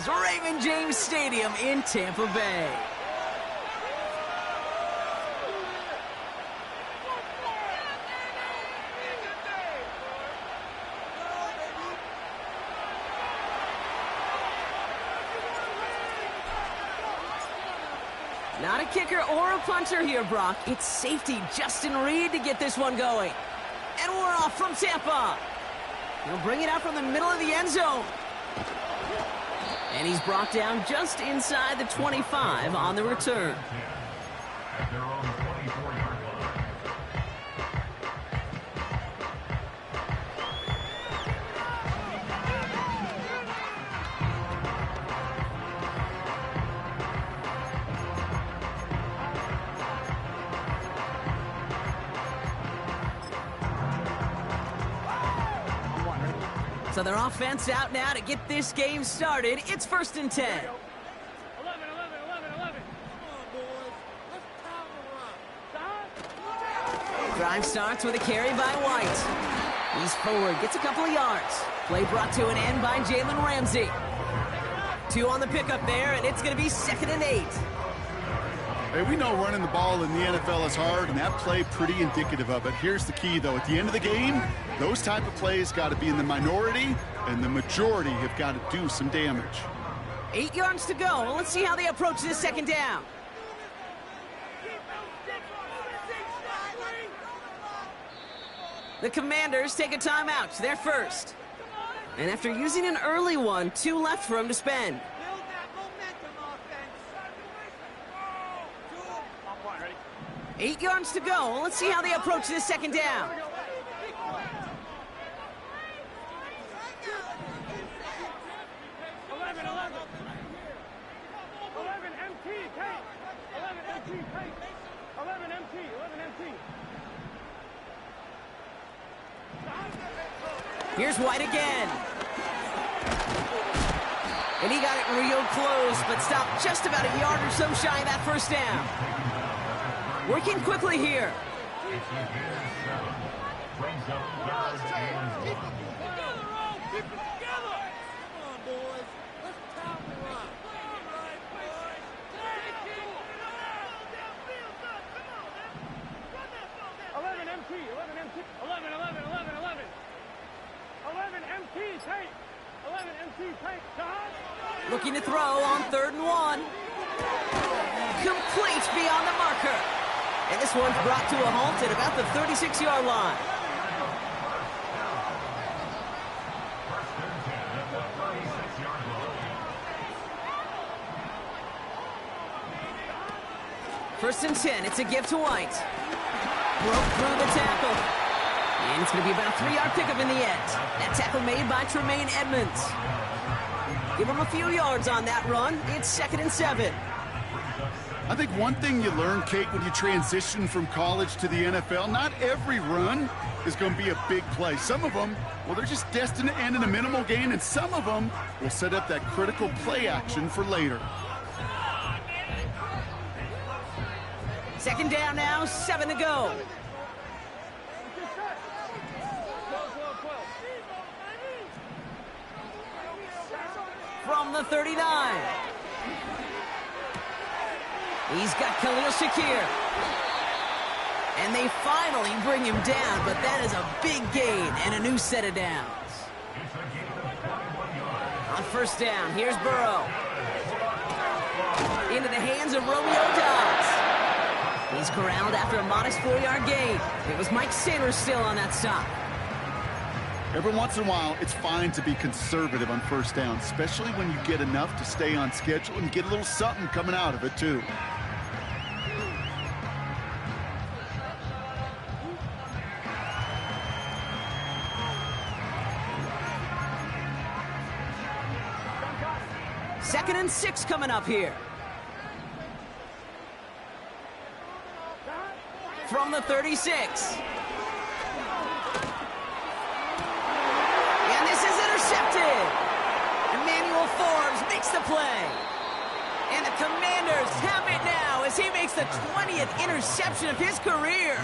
is Raymond James Stadium in Tampa Bay. Not a kicker or a puncher here, Brock. It's safety Justin Reed to get this one going. And we're off from Tampa. He'll bring it out from the middle of the end zone. And he's brought down just inside the 25 on the return. So their offense out now to get this game started. It's 1st and 10. 11. Come on, boys. Let's Drive starts with a carry by White. He's forward, gets a couple of yards. Play brought to an end by Jalen Ramsey. 2 on the pickup there, and it's going to be 2nd and 8. Hey, we know running the ball in the NFL is hard, and that play pretty indicative of it. Here's the key, though. At the end of the game, those type of plays got to be in the minority, and the majority have got to do some damage. 8 yards to go. Let's see how they approach this 2nd down. The Commanders take a timeout. They're first. And after using an early one, 2 left for him to spend. 8 yards to go. Let's see how they approach this 2nd down. Here's White again. And he got it real close, but stopped just about a yard or so shy of that 1st down. Working quickly here. Looking to throw on 3rd and 1. Complete beyond the marker. And this one's brought to a halt at about the 36-yard line. First and 10. It's a give to White. Broke through the tackle. And it's going to be about a 3-yard pickup in the end. That tackle made by Tremaine Edmonds. Give him a few yards on that run. It's 2nd and 7. I think one thing you learn, Kate, when you transition from college to the NFL, not every run is going to be a big play. Some of them, well, they're just destined to end in a minimal gain, and some of them will set up that critical play action for later. 2nd down now, 7 to go. From the 39. He's got Khalil Shakir. And they finally bring him down, but that is a big gain and a new set of downs. On 1st down, here's Burrow. Into the hands of Romeo Dobbs. He's corralled after a modest 4-yard gain. It was Mike Sanders still on that stop. Every once in a while, it's fine to be conservative on 1st down, especially when you get enough to stay on schedule and get a little something coming out of it, too. Second and 6 coming up here. From the 36. And this is intercepted. Emmanuel Forbes makes the play. And the Commanders have it now as he makes the 20th interception of his career.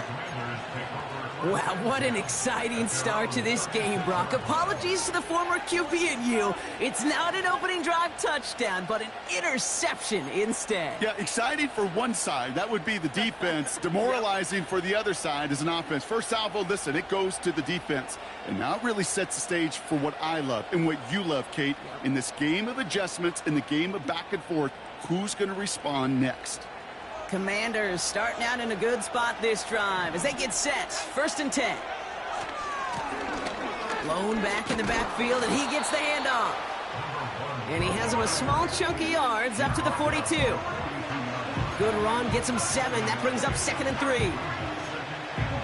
Wow, what an exciting start to this game, Brock. Apologies to the former QB and you. It's not an opening drive touchdown, but an interception instead. Yeah, exciting for one side. That would be the defense. Demoralizing for the other side as an offense. First salvo, listen, it goes to the defense. And now it really sets the stage for what I love and what you love, Kate. In this game of adjustments, in the game of back and forth, who's going to respond next? Commanders starting out in a good spot this drive as they get set. 1st and 10. Blown back in the backfield, and he gets the handoff. And he has him a small chunk of yards up to the 42. Good run, gets him 7. That brings up 2nd and 3.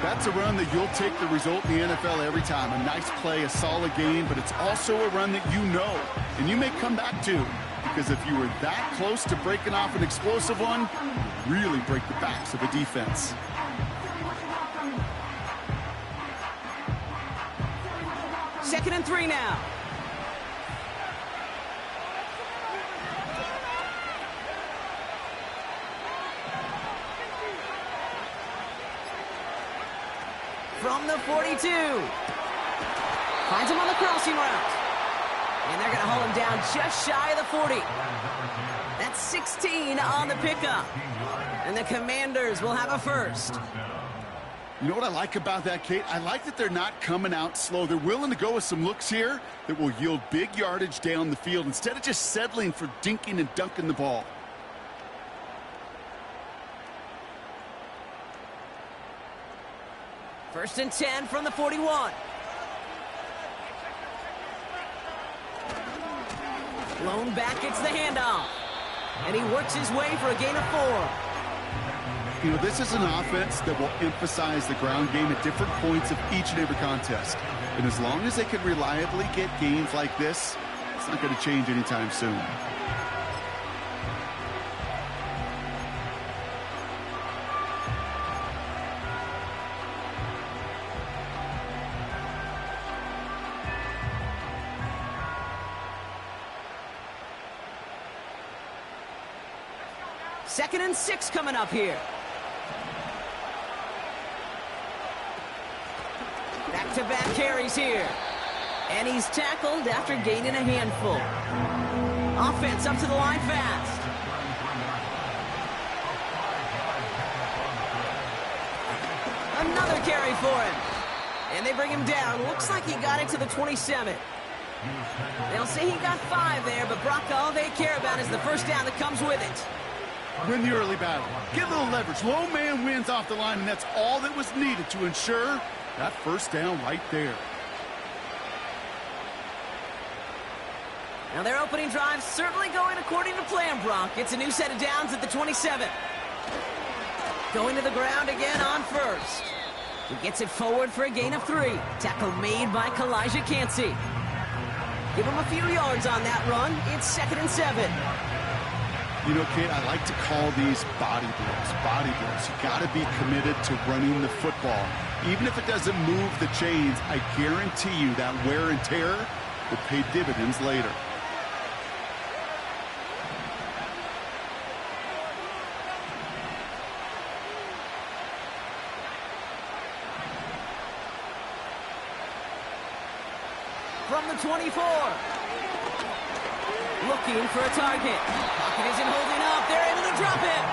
That's a run that you'll take the result in the NFL every time. A nice play, a solid game, but it's also a run that you know, and you may come back to. Because if you were that close to breaking off an explosive one, you really break the backs of a defense. Second and 3 now. From the 42. Finds him on the crossing route. And they're going to haul him down just shy of the 40. That's 16 on the pickup. And the Commanders will have a first. You know what I like about that, Kate? I like that they're not coming out slow. They're willing to go with some looks here that will yield big yardage down the field instead of just settling for dinking and dunking the ball. First and 10 from the 41. Blown back, gets the handoff. And he works his way for a gain of 4. You know, this is an offense that will emphasize the ground game at different points of each and every contest. And as long as they can reliably get gains like this, it's not going to change anytime soon. Second and 6 coming up here. Back-to-back carries here. And he's tackled after gaining a handful. Offense up to the line fast. Another carry for him. And they bring him down. Looks like he got it to the 27. They'll say he got 5 there, but Brock, all they care about is the first down that comes with it. Win the early battle. Get a little leverage. Low man wins off the line, and that's all that was needed to ensure that first down right there. Now their opening drive certainly going according to plan, Brock. It's a new set of downs at the 27. Going to the ground again on first. He gets it forward for a gain of 3. Tackle made by Kalijah Cansey. Give him a few yards on that run. It's 2nd and 7. You know, Kate, I like to call these body blows. Body blows. You got to be committed to running the football. Even if it doesn't move the chains, I guarantee you that wear and tear will pay dividends later. From the 24. Looking for a target. Pocket isn't holding up. They're able to drop it.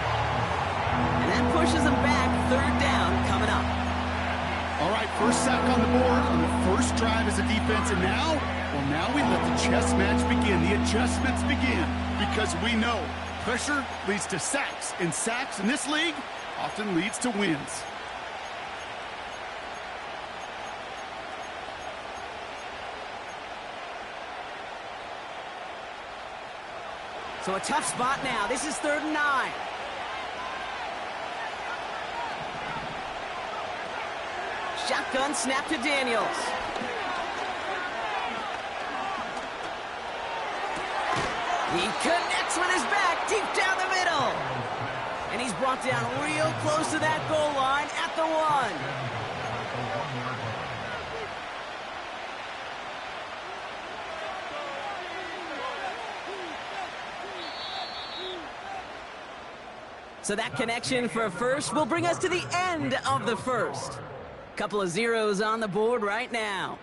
And that pushes them back. 3rd down coming up. All right, first sack on the board on the first drive as a defense. And now, well, now we let the chess match begin. The adjustments begin because we know pressure leads to sacks. And sacks in this league often leads to wins. So a tough spot now. This is 3rd and 9. Shotgun snap to Daniels. He connects with his back deep down the middle. And he's brought down real close to that goal line at the 1. So that connection for a first will bring us to the end of the first. Couple of zeros on the board right now.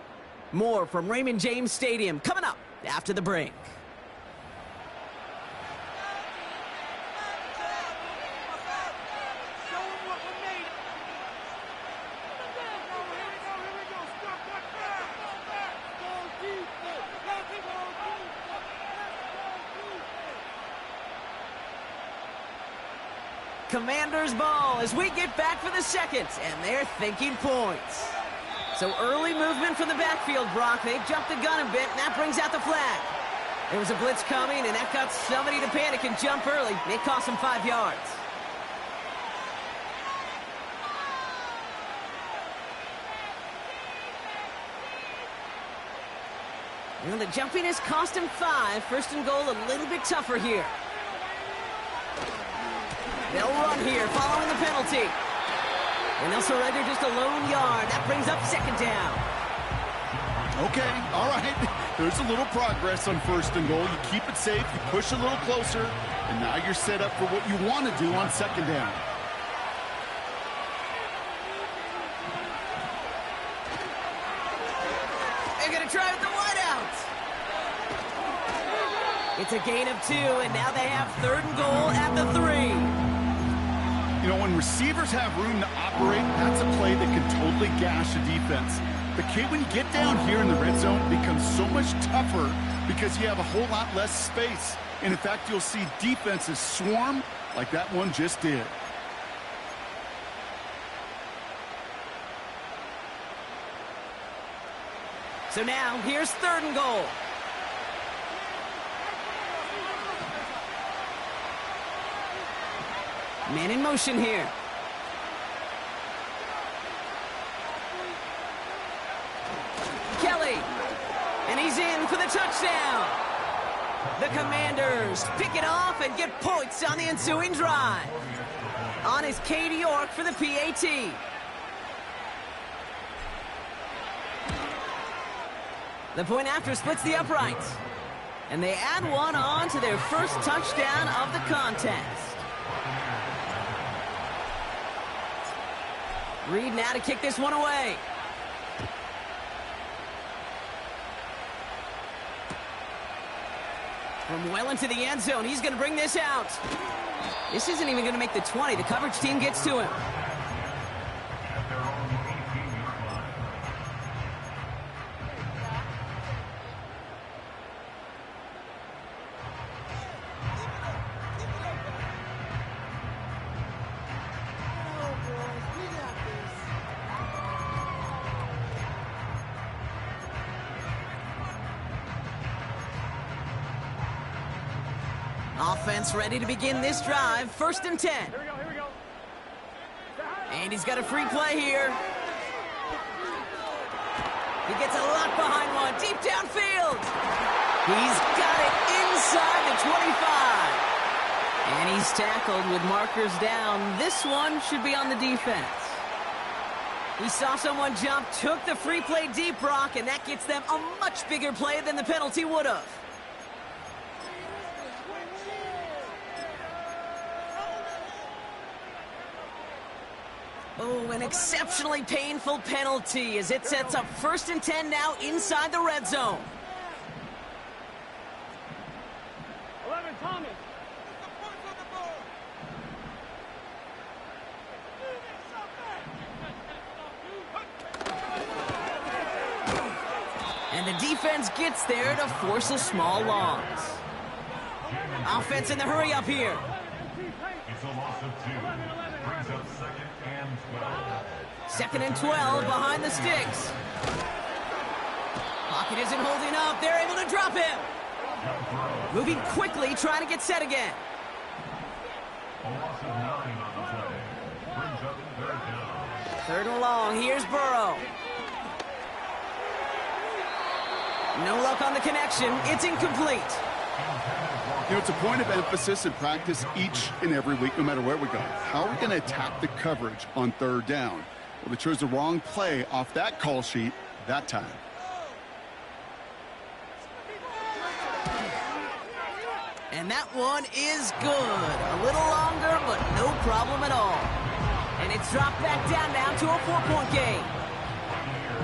More from Raymond James Stadium coming up after the break. Commanders ball as we get back for the second, and they're thinking points. So early movement from the backfield, Brock. They've jumped the gun a bit, and that brings out the flag. There was a blitz coming, and that got somebody to panic and jump early. It cost them 5 yards. Well, the jumping has cost him 5. First and goal a little bit tougher here. They'll run here following the penalty. And they'll surrender just a lone yard. That brings up second down. Okay, all right. There's a little progress on first and goal. You keep it safe, you push a little closer, and now you're set up for what you want to do on second down. They're going to try with the wideout. It's a gain of 2, and now they have third and goal at the 3. You know, when receivers have room to operate, that's a play that can totally gash a defense. But, Kate, when you get down here in the red zone, it becomes so much tougher because you have a whole lot less space. And, in fact, you'll see defenses swarm like that one just did. So now, here's third and goal. Man in motion here. Kelly. And he's in for the touchdown. The Commanders pick it off and get points on the ensuing drive. On is Katie York for the PAT. The point after splits the uprights. And they add one on to their first touchdown of the contest. Reed now to kick this one away. From well into the end zone, he's going to bring this out. This isn't even going to make the 20. The coverage team gets to him. Offense ready to begin this drive. First and 10. Here we go. And he's got a free play here. He gets a lot behind one. Deep downfield. He's got it inside the 25. And he's tackled with markers down. This one should be on the defense. He saw someone jump, took the free play deep, Brock, and that gets them a much bigger play than the penalty would have. Oh, an exceptionally painful penalty as it sets up first and 10 now inside the red zone. 11, Thomas. And the defense gets there to force a small loss. Offense in the hurry up here. It's a loss of 2. Brings up second and 12. Second and 12 behind the sticks. Pocket isn't holding up. They're able to drop him. Moving quickly, trying to get set again. A loss of 9 on the play. Brings up third down. Third and long. Here's Burrow. No luck on the connection. It's incomplete. You know, it's a point of emphasis in practice each and every week, no matter where we go. How are we going to attack the coverage on third down? Well, they chose the wrong play off that call sheet that time. And that one is good. A little longer, but no problem at all. And it's dropped back down now to a 4-point game.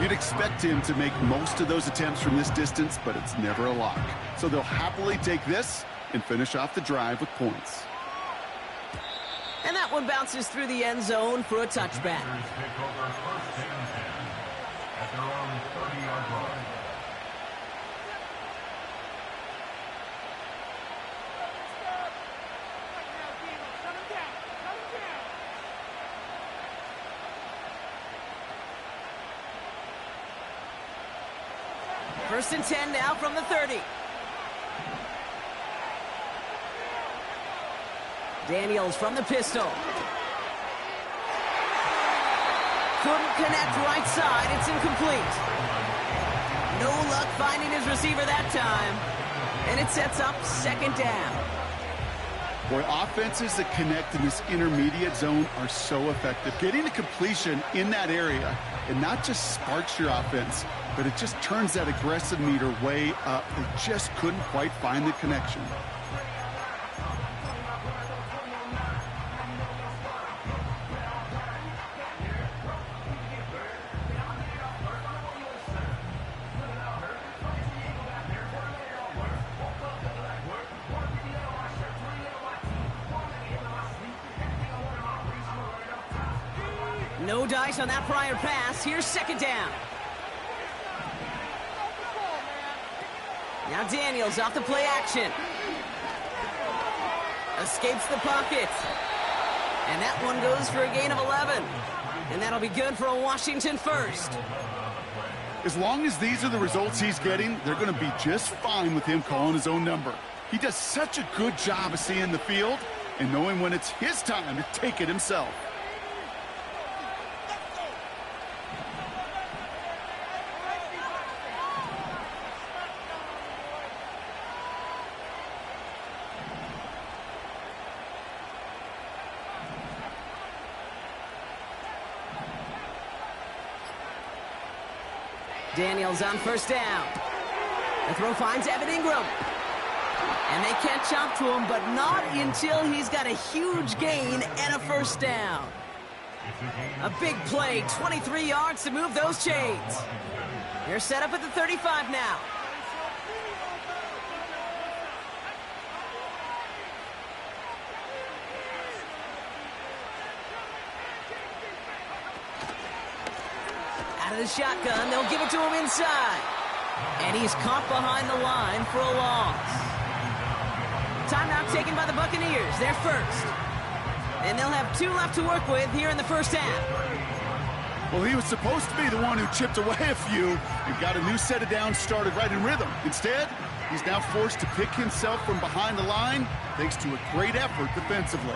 You'd expect him to make most of those attempts from this distance, but it's never a lock. So they'll happily take this and finish off the drive with points. And that one bounces through the end zone for a touchback. Take over first and 10 at their own 30-yard line. First and 10 now from the 30. Daniels from the pistol. Couldn't connect right side. It's incomplete. No luck finding his receiver that time. And it sets up second down. Boy, offenses that connect in this intermediate zone are so effective. Getting a completion in that area, it not just sparks your offense, but it just turns that aggressive meter way up. They just couldn't quite find the connection. No dice on that prior pass. Here's second down. Now Daniels off the play action. Escapes the pocket. And that one goes for a gain of 11. And that'll be good for a Washington first. As long as these are the results he's getting, they're going to be just fine with him calling his own number. He does such a good job of seeing the field and knowing when it's his time to take it himself. Daniels on first down. The throw finds Evan Ingram. And they can't chop to him, but not until he's got a huge gain and a first down. A big play, 23 yards to move those chains. They're set up at the 35 now. Out of the shotgun, they'll give it to him inside. And he's caught behind the line for a loss. Timeout taken by the Buccaneers, their first. And they'll have 2 left to work with here in the first half. Well, he was supposed to be the one who chipped away a few and got a new set of downs started right in rhythm. Instead, he's now forced to pick himself from behind the line thanks to a great effort defensively.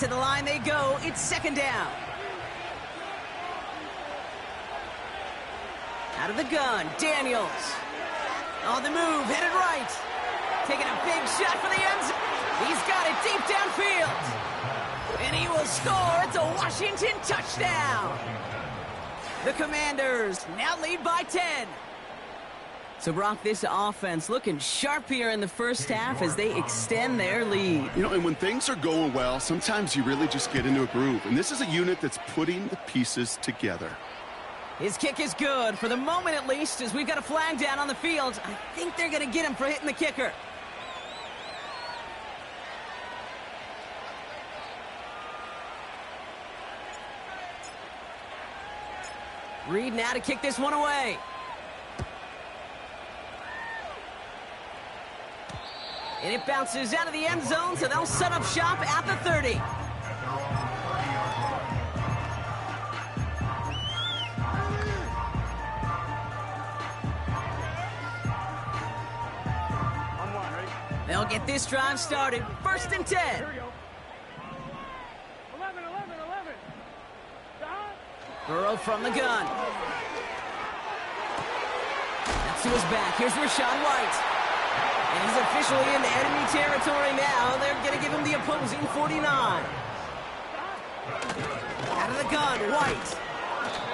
To the line they go. It's second down. Out of the gun, Daniels. On the move, headed right. Taking a big shot for the end zone. He's got it deep downfield. And he will score. It's a Washington touchdown. The Commanders now lead by 10. So, Brock, this offense looking sharp here in the first half as they extend their lead. You know, and when things are going well, sometimes you really just get into a groove. And this is a unit that's putting the pieces together. His kick is good, for the moment at least, as we've got a flag down on the field. I think they're going to get him for hitting the kicker. Reed now to kick this one away. And it bounces out of the end zone, so they'll set up shop at the 30. They'll get this drive started. First and 10. Here we go. 11, 11, 11. Burrow from the gun. That's to his back. Here's Rashawn White. officially into enemy territory now. They're going to give him the opposing 49. Out of the gun, White.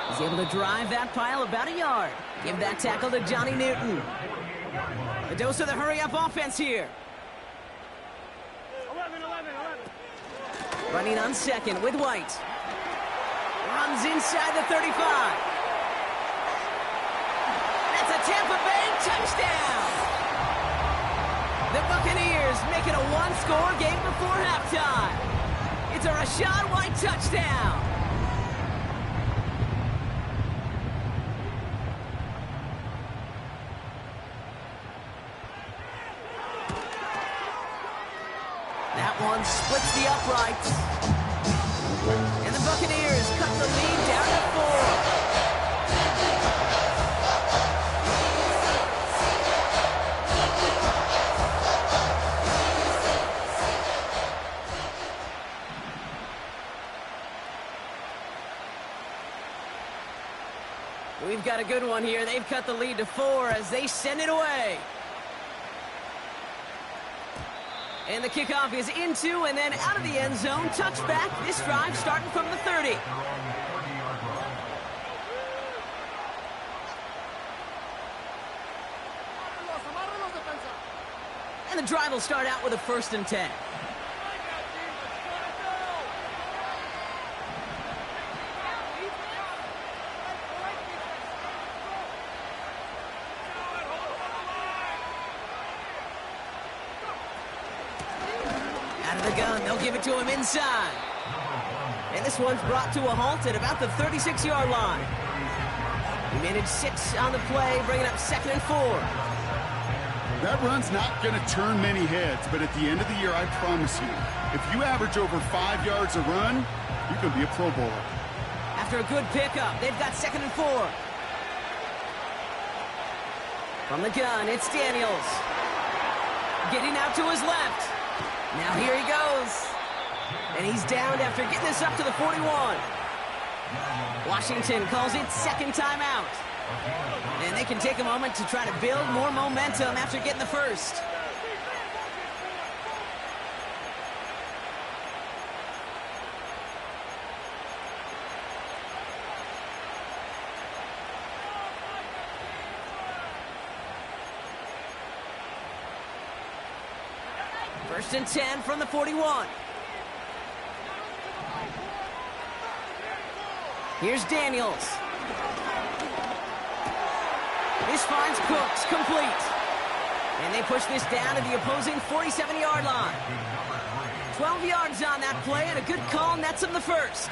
He's able to drive that pile about a yard. Give that tackle to Johnny Newton. A dose of the hurry-up offense here. 11. Running on second with White. Runs inside the 35. That's a Tampa Bay touchdown. The Buccaneers make it a one-score game before halftime. It's a Rachaad White touchdown. That one splits the uprights. And the Buccaneers cut the lead down to 4. We've got a good one here. They've cut the lead to 4 as they send it away. And the kickoff is into and then out of the end zone. Touchback. This drive starting from the 30. And the drive will start out with a 1st and 10. They'll give it to him inside. And this one's brought to a halt at about the 36-yard line. He managed 6 on the play, bringing up 2nd and 4. That run's not going to turn many heads, but at the end of the year, I promise you, if you average over 5 yards a run, you could be a Pro Bowler. After a good pickup, they've got 2nd and 4. From the gun, it's Daniels. Getting out to his left. Now here he goes. And he's downed after getting this up to the 41. Washington calls it 2nd timeout. And they can take a moment to try to build more momentum after getting the 1st. First and 10 from the 41. Here's Daniels. This finds Cooks complete. And they push this down to the opposing 47-yard line. 12 yards on that play, and a good call nets him the 1st.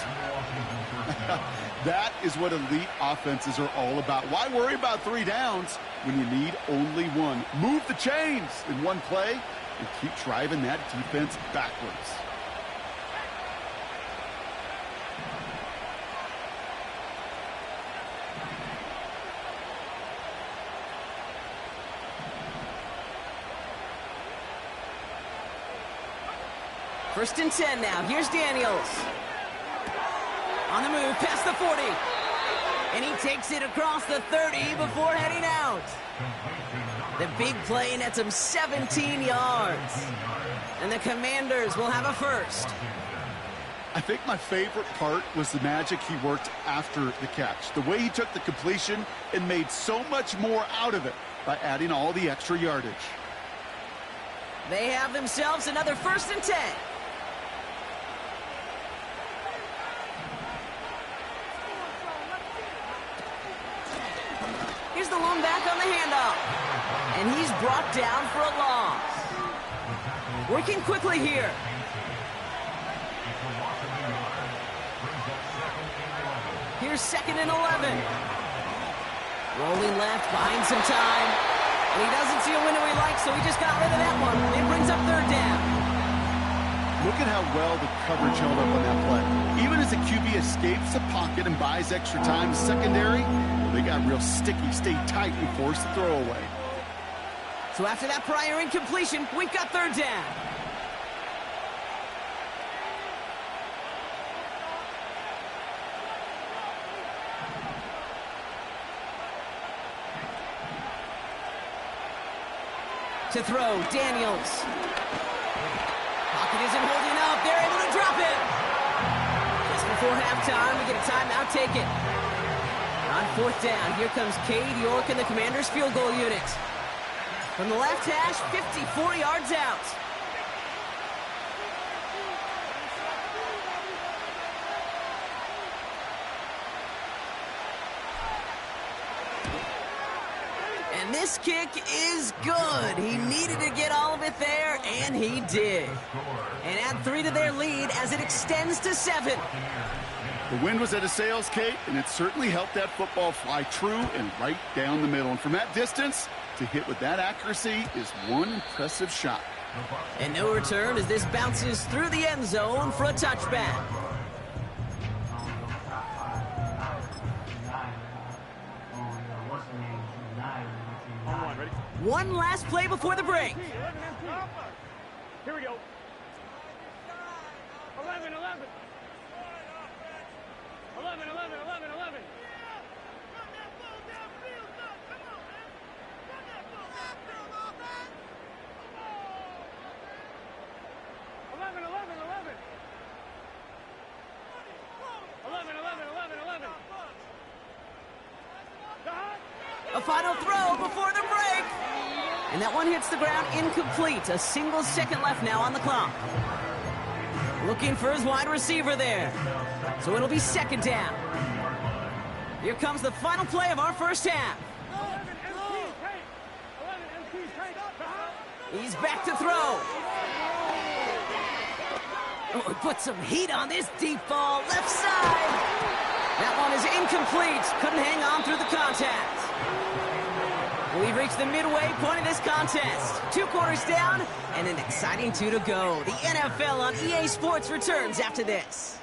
That is what elite offenses are all about. Why worry about 3 downs when you need only 1? Move the chains in one play and keep driving that defense backwards. First and 10 now. Here's Daniels. On the move, past the 40. And he takes it across the 30 before heading out. The big play nets him 17 yards. And the Commanders will have a 1st. I think my favorite part was the magic he worked after the catch. The way he took the completion and made so much more out of it by adding all the extra yardage. They have themselves another 1st and 10. Here's the lone back on the handoff. And he's brought down for a loss. Working quickly here. Here's 2nd and 11. Rolling left, buying some time. And he doesn't see a window he likes, so he just got rid of that one. It brings up 3rd down. Look at how well the coverage held up on that play. Even as the QB escapes the pocket and buys extra time, secondary, they got real sticky, stayed tight, and forced the throw away. So after that prior incompletion, we've got 3rd down. To throw, Daniels. Pocket isn't holding up. They're able to drop it. Just before halftime, we get a timeout taken. On 4th down, here comes Cade York and the Commanders' field goal unit. From the left hash, 54 yards out. And this kick is good. He needed to get all of it there, and he did. And add 3 to their lead as it extends to 7. The wind was at his sails, Kate, and it certainly helped that football fly true and right down the middle. And from that distance, to hit with that accuracy is one impressive shot. And no return as this bounces through the end zone for a touchback. One last play before the break. Here we go. 11, 11. 11, 11, 11, 11. 11, 11, 11. 11, 11, 11, 11. A final throw before the break. And that one hits the ground incomplete. A single second left now on the clock. Looking for his wide receiver there. So it'll be 2nd down. Here comes the final play of our first half. 11 MCs, He's back to throw. Oh, he put some heat on this deep ball. Left side. That one is incomplete. Couldn't hang on through the contact. We've reached the midway point of this contest. 2 quarters down and an exciting 2 to go. The NFL on EA Sports returns after this.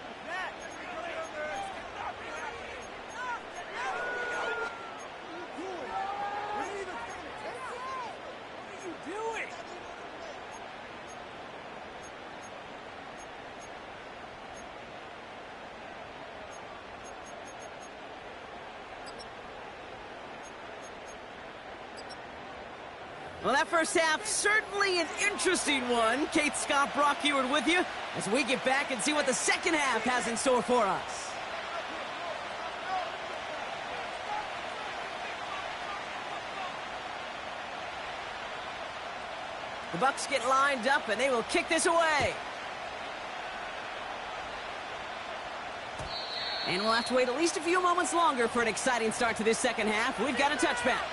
Well, that first half, certainly an interesting one. Kate Scott, Brock Ewart with you as we get back and see what the second half has in store for us. The Bucs get lined up and they will kick this away. And we'll have to wait at least a few moments longer for an exciting start to this second half. We've got a touchback.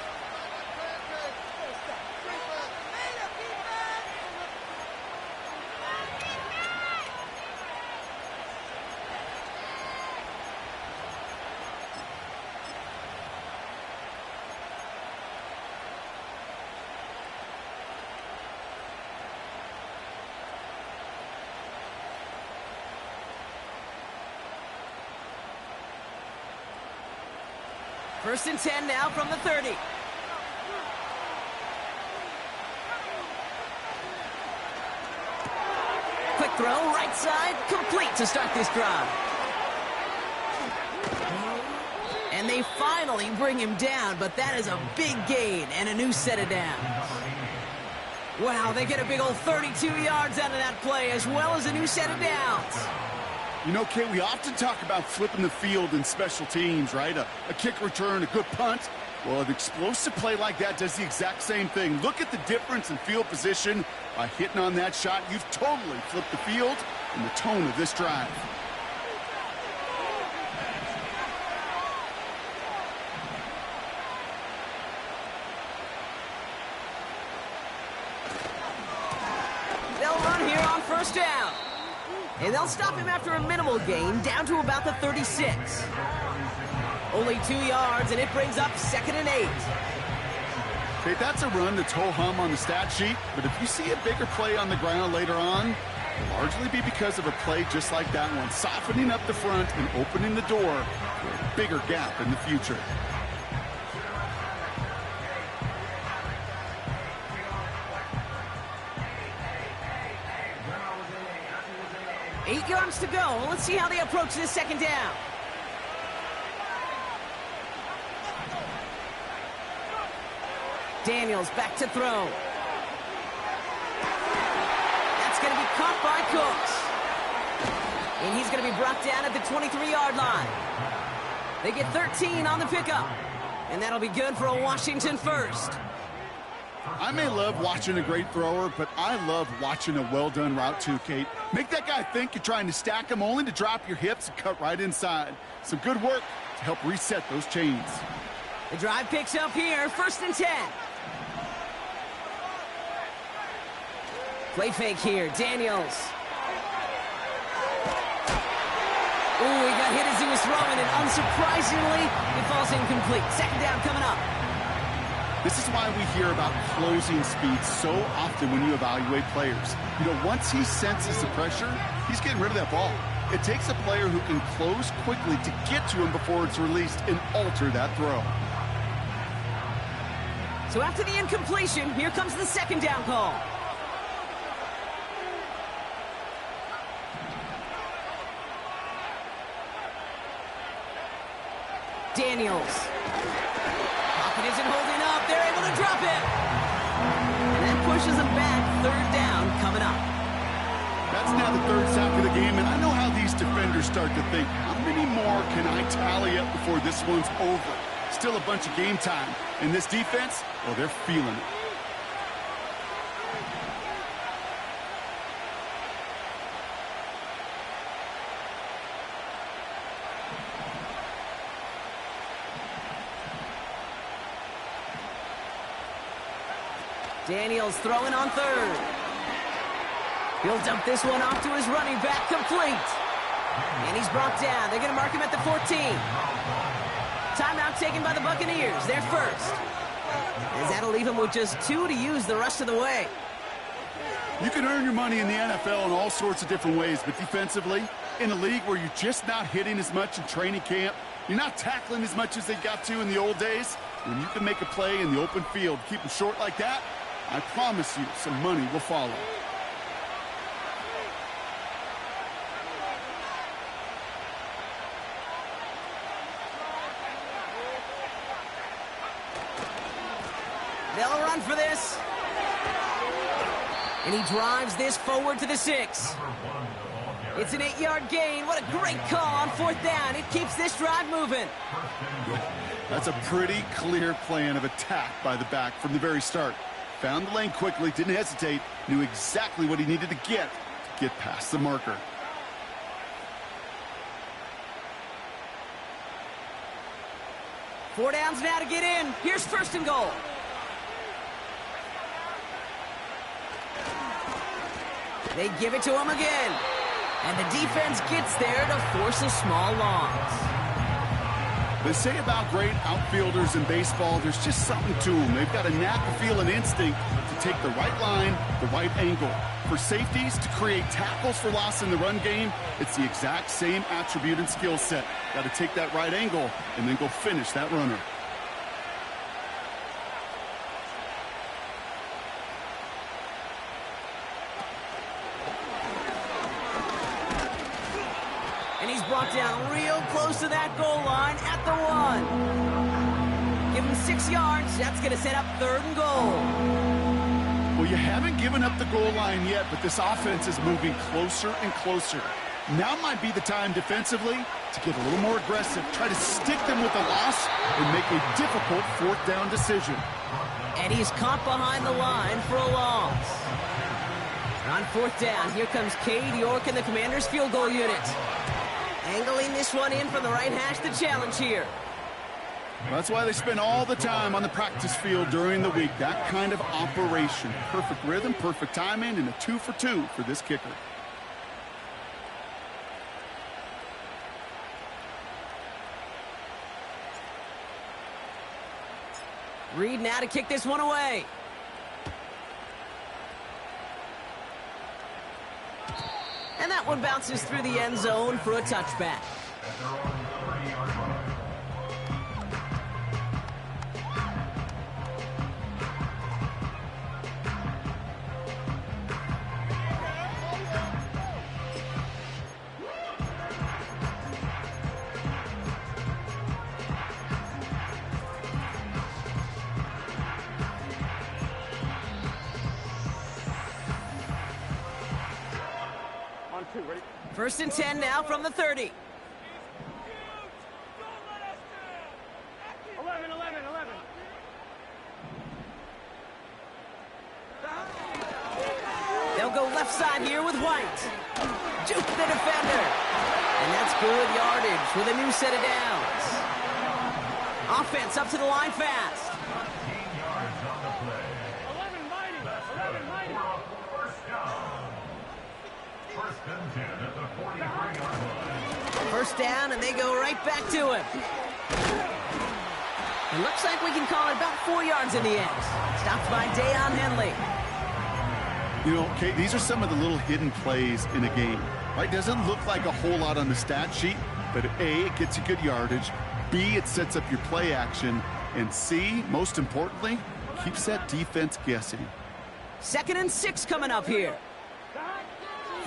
First and 10 now from the 30. Quick throw, right side, complete to start this drive. And they finally bring him down, but that is a big gain and a new set of downs. Wow, they get a big old 32 yards out of that play, as well as a new set of downs. You know, Kate, we often talk about flipping the field in special teams, right? A kick return, a good punt. Well, an explosive play like that does the exact same thing. Look at the difference in field position. By hitting on that shot, you've totally flipped the field and the tone of this drive. They'll run here on first down. And they'll stop him after a minimal gain, down to about the 36. Only 2 yards, and it brings up 2nd and 8. Okay, that's a run that's ho-hum on the stat sheet, but if you see a bigger play on the ground later on, it'll largely be because of a play just like that one, softening up the front and opening the door for a bigger gap in the future. Eight yards to go. Let's see how they approach this second down. Daniels back to throw. caught by Cooks. And he's going to be brought down at the 23-yard line. They get 13 on the pickup. And that'll be good for a Washington first. I may love watching a great thrower, but I love watching a well-done route too, Kate. Make that guy think you're trying to stack him only to drop your hips and cut right inside. Some good work to help reset those chains. The drive picks up here, 1st and 10. Play fake here, Daniels. Ooh, he got hit as he was throwing, and unsurprisingly, it falls incomplete. 2nd down coming up. This is why we hear about closing speed so often when you evaluate players. You know, once he senses the pressure, he's getting rid of that ball. It takes a player who can close quickly to get to him before it's released and alter that throw. So after the incompletion, here comes the 2nd down call. Daniels. Pocket isn't holding up. They're able to drop it. And that pushes them back. 3rd down coming up. That's now the 3rd sack of the game, and I know how these defenders start to think, how many more can I tally up before this one's over? Still a bunch of game time. And this defense, well, they're feeling it. Daniels throwing on 3rd. He'll dump this one off to his running back, complete. And he's brought down. They're going to mark him at the 14. Timeout taken by the Buccaneers. They're first. As that'll leave him with just 2 to use the rest of the way. You can earn your money in the NFL in all sorts of different ways, but defensively, in a league where you're just not hitting as much in training camp, you're not tackling as much as they got to in the old days, when you can make a play in the open field, keep them short like that, I promise you some money will follow. They'll run for this. And he drives this forward to the 6. It's an 8-yard gain. What a great call on 4th down. It keeps this drive moving. That's a pretty clear plan of attack by the back from the very start. Found the lane quickly, didn't hesitate, knew exactly what he needed to get past the marker. Four downs now to get in. Here's 1st and goal. They give it to him again. And the defense gets there to force a small loss. They say about great outfielders in baseball, there's just something to them. They've got a knack, a feel, and instinct to take the right line, the right angle. For safeties to create tackles for loss in the run game, it's the exact same attribute and skill set. Got to take that right angle and then go finish that runner. And he's brought down real close to that goal line at the 1. Give him 6 yards. That's going to set up 3rd and goal. Well, you haven't given up the goal line yet, but this offense is moving closer and closer. Now might be the time defensively to get a little more aggressive, try to stick them with a loss, and make a difficult 4th down decision. And he's caught behind the line for a loss. On 4th down, here comes Cade York and the Commanders' field goal unit. Angling this one in from the right hash, the challenge here. That's why they spend all the time on the practice field during the week. That kind of operation. Perfect rhythm, perfect timing, and a 2 for 2 for this kicker. Reed now to kick this one away. And that one bounces through the end zone for a touchback. 2, ready? 1st and 10 now from the 30. 11, 11, 11. They'll go left side here with White. Juke the defender. And that's good yardage with a new set of downs. Offense up to the line fast. 15 yards on the play. 11 mighty. 11 mighty. First down. 1st and 10 at the 43-yard line. 1st down, and they go right back to him. It looks like we can call it about 4 yards in the end. Stopped by Deion Henley. You know, Kate, these are some of the little hidden plays in a game. Right? Doesn't look like a whole lot on the stat sheet, but A, it gets you good yardage. B, it sets up your play action. And C, most importantly, keeps that defense guessing. 2nd and 6 coming up here.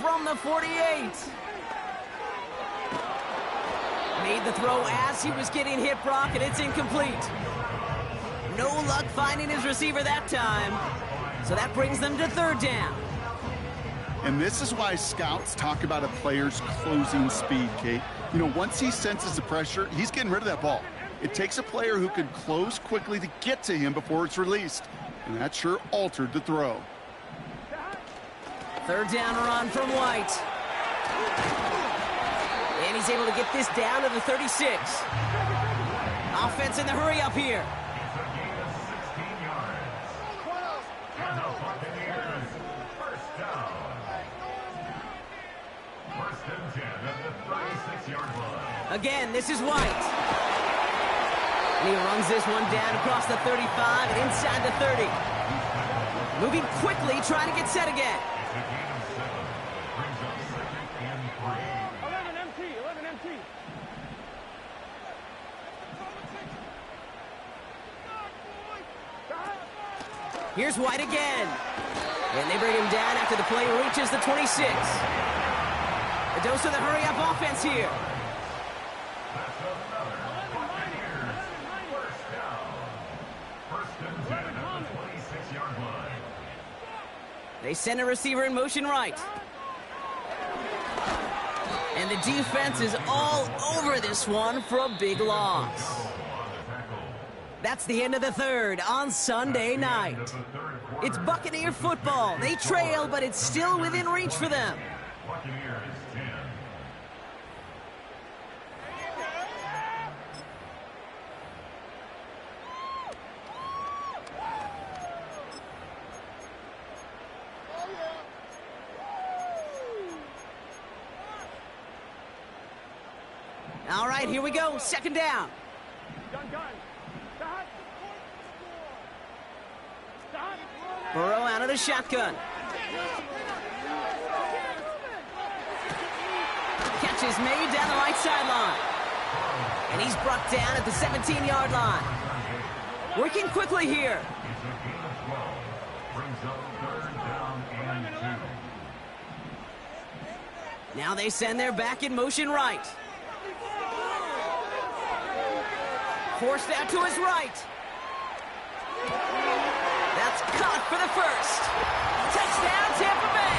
From the 48. Made the throw as he was getting hit, Brock, and it's incomplete. No luck finding his receiver that time. So that brings them to 3rd down. And this is why scouts talk about a player's closing speed, Kate. You know, once he senses the pressure, he's getting rid of that ball. It takes a player who can close quickly to get to him before it's released. And that sure altered the throw. 3rd down run from White. And he's able to get this down to the 36. Offense in the hurry up here. It's a gain of 16 yards. And the Buccaneers, 1st down. 1st and 10 at the 36-yard line. Again, this is White. And he runs this one down across the 35 and inside the 30. Moving quickly, trying to get set again. It's a gain of 7. Brings up 2nd and 3. 11 MT, 11 MT. Here's White again. And they bring him down after the play reaches the 26. A dose of the hurry-up offense here. That's another Buccaneers, 1st down. 1st and 10 at the 26-yard line. They send a receiver in motion right. And the defense is all over this one for a big loss. On the tackle. That's the end of the 3rd on Sunday night. End of the 3rd quarter. It's Buccaneer football. They trail, but it's still within reach for them. Buccaneers 10. All right, here we go. 2nd down. Gun. Stop. Stop. Burrow out of the shotgun. Catch is made down the right sideline. And he's brought down at the 17-yard line. Working quickly here. It's a gain of 12. Brings up 3rd down and 2. Now they send their back in motion right. Forced out to his right. That's caught for the 1st. Touchdown, Tampa Bay.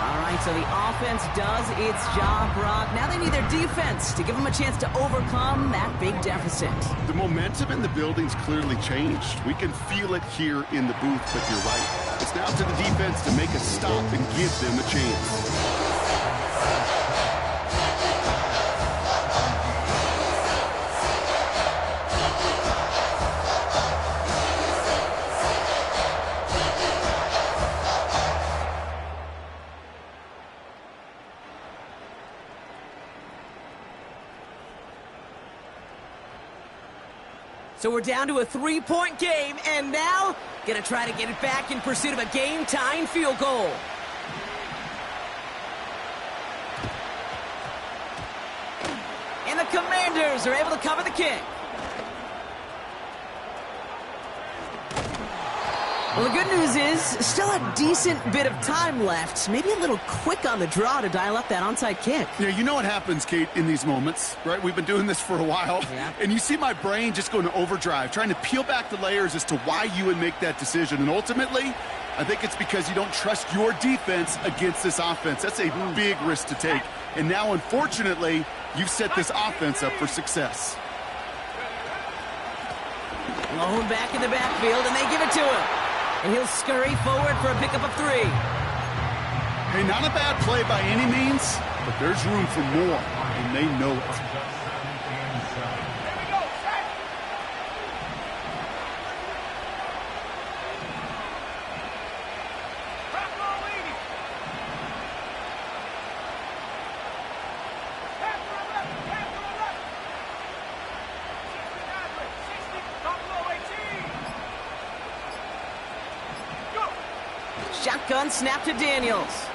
All right, so the offense does its job, Brock. Now they need their defense to give them a chance to overcome that big deficit. The momentum in the building's clearly changed. We can feel it here in the booth, but you're right. It's now to the defense to make a stop and give them a chance. So we're down to a 3-point game, and now gonna try to get it back in pursuit of a game-tying field goal. And the Commanders are able to cover the kick. Well, the good news is, still a decent bit of time left. Maybe a little quick on the draw to dial up that onside kick. Yeah, you know what happens, Kate, in these moments, right? We've been doing this for a while. Yeah. And you see my brain just going to overdrive, trying to peel back the layers as to why you would make that decision. And ultimately, I think it's because you don't trust your defense against this offense. That's a big risk to take. And now, unfortunately, you've set this offense up for success. Lone back in the backfield, and they give it to him. And he'll scurry forward for a pickup of 3. Hey, not a bad play by any means, but there's room for more, and they know it. Shotgun snap to Daniels.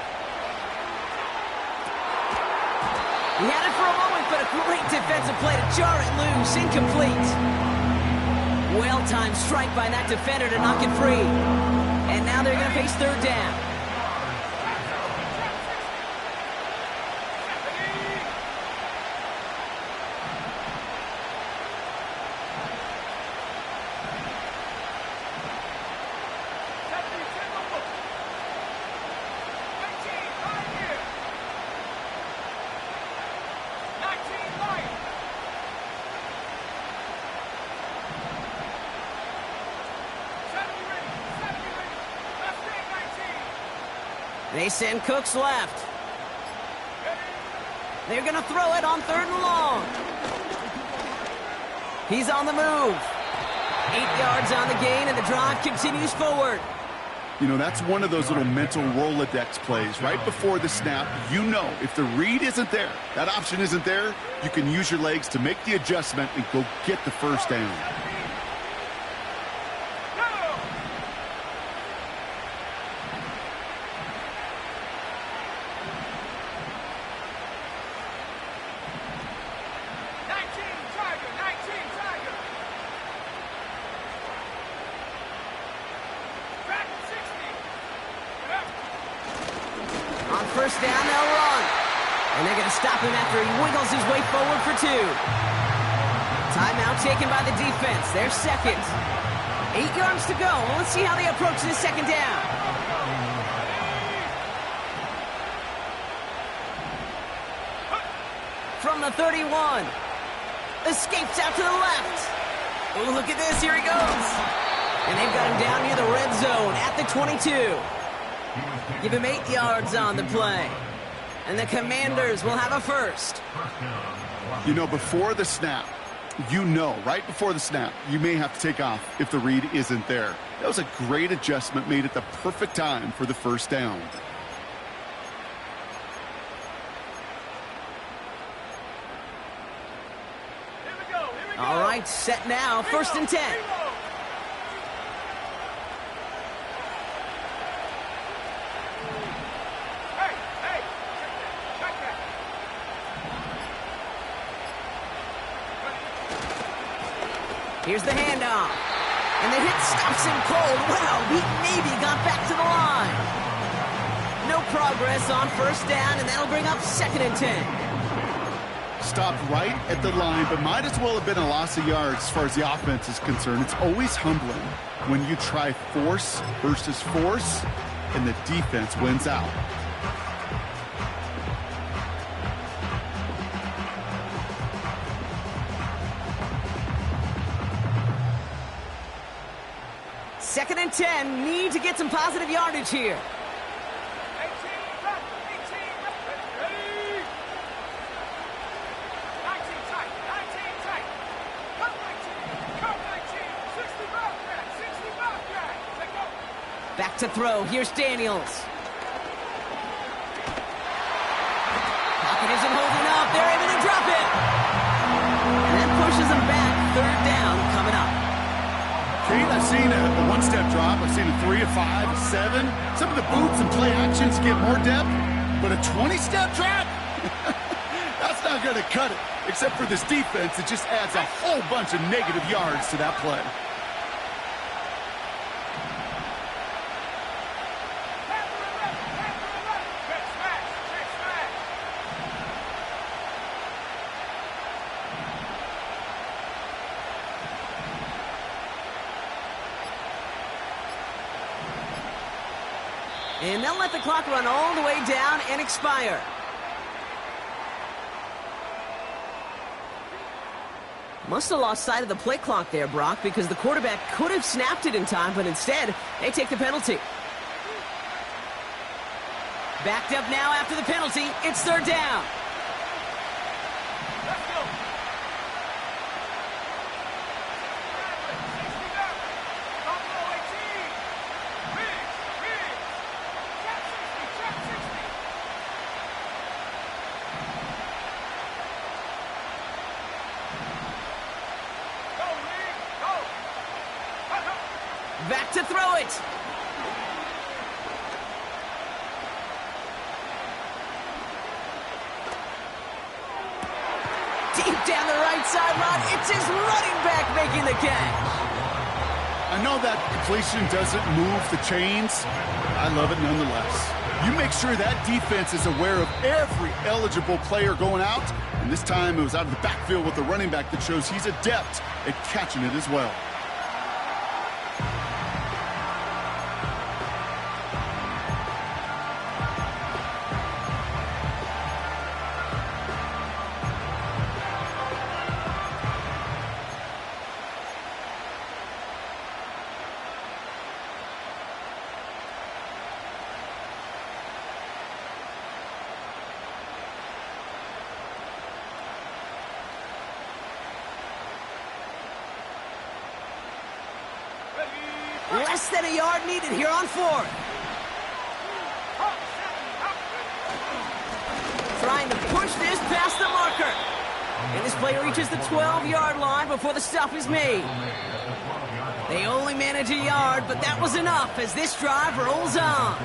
He had it for a moment, but a great defensive play to jar it loose. Incomplete. Well-timed strike by that defender to knock it free. And now they're going to face 3rd down. They send Cooks left. They're going to throw it on 3rd and long. He's on the move. 8 yards on the gain, and the drive continues forward. You know, that's one of those little mental Rolodex plays. Right before the snap, you know if the read isn't there, that option isn't there, you can use your legs to make the adjustment and go get the 1st down. On 1st down, they'll run. And they're going to stop him after he wiggles his way forward for 2. Timeout taken by the defense. Their 2nd. 8 yards to go. Well, let's see how they approach this 2nd down. From the 31. Escapes out to the left. Oh, look at this. Here he goes. And they've got him down near the red zone at the 22. Give him 8 yards on the play. And the Commanders will have a 1st. You know, before the snap, right before the snap, you may have to take off if the read isn't there. That was a great adjustment made at the perfect time for the 1st down. All right, set now. 1st and 10. Here's the handoff. And the hit stops him cold. Wow, he maybe got back to the line. No progress on 1st down, and that'll bring up 2nd and 10. Stopped right at the line, but might as well have been a loss of yards as far as the offense is concerned. It's always humbling when you try force versus force, and the defense wins out. Second and 10, need to get some positive yardage here. Back to throw. Here's Daniels. Pocket isn't holding up. They're able to drop it. And that pushes them back. 3rd down coming up. Kate, I've seen a one-step drop. I've seen a 3, a 5, a 7. Some of the boots and play actions get more depth, but a 20-step drop? That's not going to cut it. Except for this defense, it just adds a whole bunch of negative yards to that play. And they'll let the clock run all the way down and expire. Must have lost sight of the play clock there, Brock, because the quarterback could have snapped it in time, but instead, they take the penalty. Backed up now after the penalty. It's third down. Let's go. Back to throw it. Deep down the right sideline, it's his running back making the catch. I know that completion doesn't move the chains. I love it nonetheless. You make sure that defense is aware of every eligible player going out, and this time it was out of the backfield with the running back that shows he's adept at catching it as well. Less than a yard needed here on fourth. Trying to push this past the marker. And this play reaches the 12-yard line before the stop is made. They only manage a yard, but that was enough as this drive rolls on.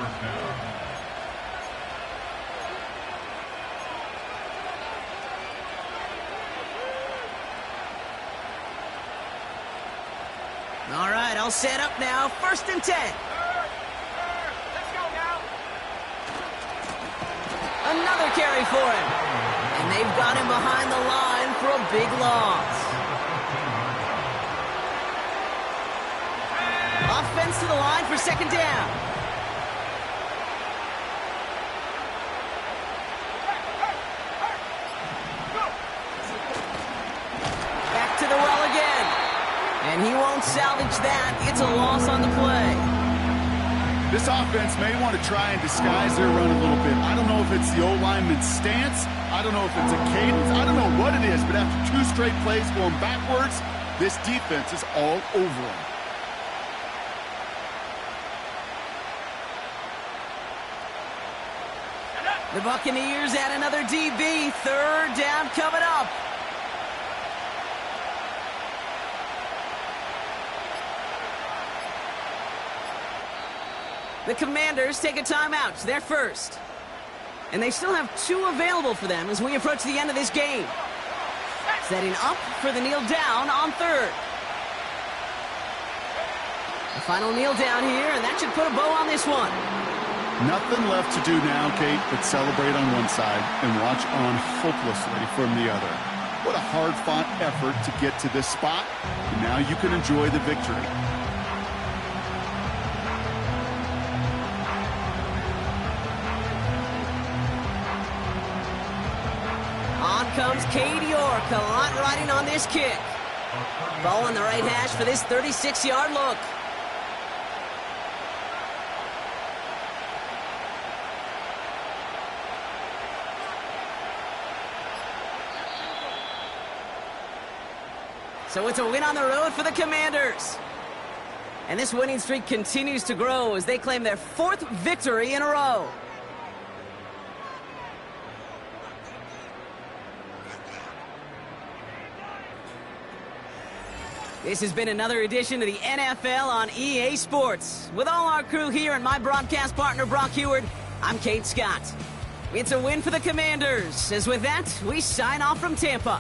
All right, I'll set up now. 1st and 10. Let's go now. Another carry for him. And they've got him behind the line for a big loss. Offense to the line for 2nd down. Back to the well again. And he won't salvage that. It's a loss on the play. This offense may want to try and disguise their run a little bit. I don't know if it's the O-lineman's stance. I don't know if it's a cadence. I don't know what it is, but after 2 straight plays going backwards, this defense is all over them. The Buccaneers add another DB. 3rd down coming up. The Commanders take a timeout. They're first. And they still have 2 available for them as we approach the end of this game. Setting up for the kneel down on 3rd. The final kneel down here, and that should put a bow on this one. Nothing left to do now, Kate, but celebrate on one side and watch on hopelessly from the other. What a hard-fought effort to get to this spot, and now you can enjoy the victory. On comes Katie York, a lot riding on this kick. Ball on the right hash for this 36-yard look. So it's a win on the road for the Commanders. And this winning streak continues to grow as they claim their 4th victory in a row. This has been another edition of the NFL on EA Sports. With all our crew here and my broadcast partner, Brock Heward, I'm Kate Scott. It's a win for the Commanders, as with that, we sign off from Tampa.